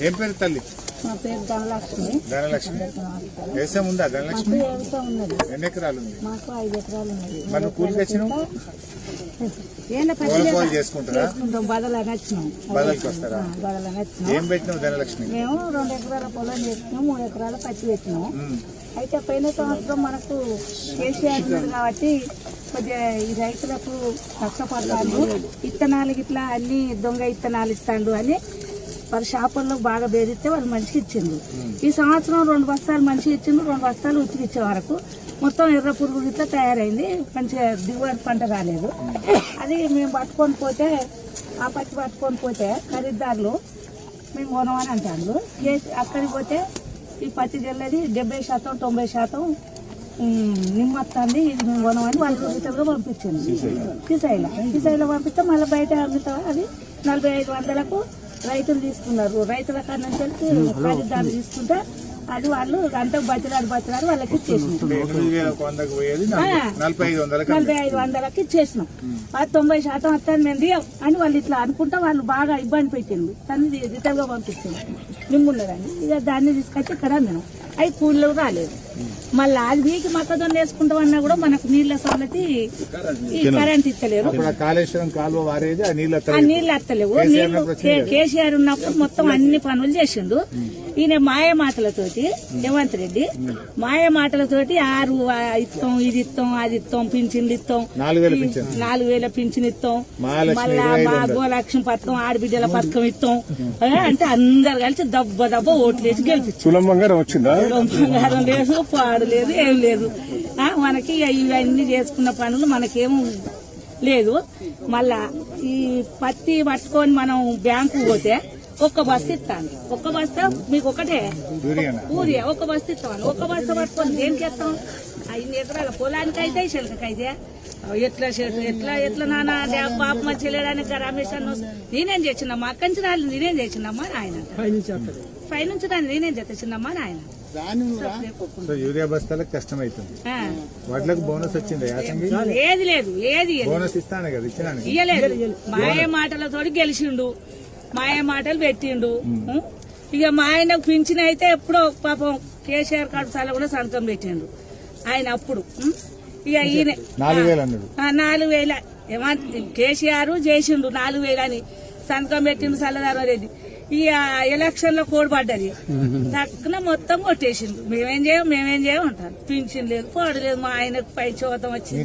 ఏం పేరు తల్లి? మా పేరు ధనలక్ష్మి. ధనలక్ష్మి వ్యవసాయం ఉందా ధనలక్ష్మి? వ్యవసాయం ఉన్నది. ఎన్ని ఎకరాలు ఉంది? మాకు 5 ఎకరాలు ఉన్నది. మనం కూలికి వచ్చినాం చేసుకుంటారా? బదలని వచ్చినాం. బదలకి వస్తారా? బదలని వచ్చినాం. ఏం పెట్టినాం ధనలక్ష్మి? మేము 2 ఎకరాల పొలం చేసినాం, 3 ఎకరాల పత్తి పెట్టినాం. అయితే పోయిన సంవత్సరం మనకు కేసీఆర్ ఉన్నది కాబట్టి కొద్దిగా ఈ రైతులకు కష్టపడతాడు, ఇత్తనాలు ఇట్లా అన్ని దొంగ ఇత్తనాలు ఇస్తాడు అని వారి షాపుల్లో బాగా బేరిస్తే వాళ్ళు మంచిగా ఇచ్చిండ్రు. ఈ సంవత్సరం 2 బస్తాలు మంచిగా ఇచ్చిండ్రు, 2 బస్తాలు ఉతికిచ్చే వరకు మొత్తం ఎర్ర పురుగు ఇట్లా తయారైంది. మంచిగా దిగుబడి పంట రాలేదు. అది మేము పట్టుకొని పోతే ఆ పత్తి పట్టుకొని పోతే ఖరీదారులు మేము కొనమని అంటారు. అక్కడికి పోతే ఈ పత్తి జల్లది 70% 90% నిమ్మత్తాంది, ఇది మేము కొనమని వాళ్ళు రూపాయలుగా పంపించింది. శ్రీశైలం పంపిస్తే మళ్ళీ బయట అమ్ముతా అది 4500కు రైతులు తీసుకున్నారు. రైతుల కాడ నుంచి ఖరీదారులు తీసుకుంటే అది వాళ్ళు అంతా బతిలాడు వాళ్ళకి ఇచ్చేసినాం. 4500కి ఇచ్చేసినాం. అది 90% వస్తాను మేము దియం అని వాళ్ళు ఇట్లా అనుకుంటా వాళ్ళు బాగా ఇబ్బంది పెట్టిండు. తను రిటర్న్ గా పంపించింది నిమ్మున్నదని. ఇక దాన్ని తీసుకొచ్చి ఇక్కడ మేము అవి కూలీలు రాలేదు. మళ్ళీ అది వీకి మొక్కజొన్న వేసుకుంటామన్నా కూడా మనకు నీళ్ల సౌలతి ఈ కరెంట్ ఇస్తలేరు. కాళేశ్వరం కాలువ వారేది ఆ నీళ్లు ఎత్తలేవు. కేసీఆర్ ఉన్నప్పుడు మొత్తం అన్ని పనులు చేసిండు. ఈయన మాయ మాటలతోటి రేవంత్ రెడ్డి మాయ మాటలతోటి 6 ఇస్తాం, ఇది ఇస్తాం, అది ఇస్తాం, పింఛన్లు ఇస్తాం, 4000 పింఛన్ ఇస్తాం, మళ్ళా మా గోలక్ష్మి పథకం, ఆడబిడ్డల పథకం ఇస్తాం అంటే అందరు కలిసి దెబ్బ ఓట్లు వేసి గెలిపించారు. బంగారం లేదు, పాడు లేదు, ఏం లేదు. మనకి ఇవన్నీ చేసుకున్న పనులు మనకేం లేదు. మళ్ళా ఈ పత్తి పట్టుకొని మనం బ్యాంకు పోతే 1 బస్తా ఇస్తాను. 1 బస్తా మీకు ఒకటే ఊరియా 1 బస్తా ఇస్తాను. 1 బస్తా పట్టుకొని దేనికి ఇస్తాం? 5 ఎకరాల పొలానికి అయితే శిల్కైతే ఎట్లా ఎట్లా ఎట్లా నాన్న బాబు మంచి వెళ్ళడానికి రమేష్ అన్న నేనేం చేసినమ్మా అక్కడి నుంచి రాలి నేనేం చేసినమ్మా ఆయన పైనుంచి దాన్ని నేనేం చేసినమ్మా ఆయన. యూరియా బస్తాలకు కష్టమైతుంది. వాటికి బోనస్ వచ్చింది? ఏది లేదు, ఏది బోనస్ ఇస్తాను కదా, ఇయ్యలేదు. మాయ మాటలతో గెలిచిండు, మాయ మాటలు పెట్టిండు. ఇక మా ఆయనకు పింఛన్ అయితే ఎప్పుడో పాపం కేసీఆర్ కడుసాల కూడా సంతకం పెట్టిండు ఆయన అప్పుడు. ఇక ఈయన 4000 కేసీఆర్ చేసిండు 4000 అని సంతకం పెట్టిండు సల్లదారావు రెడ్డి. ఇక ఎలక్షన్ లో కోడిపడ్డది తక్కువ మొత్తం కొట్టేసిండు. మేమేం చేయం అంటారు. పింఛన్ లేదు, పోడు లేదు. మా ఆయనకు పై చోతం వచ్చింది.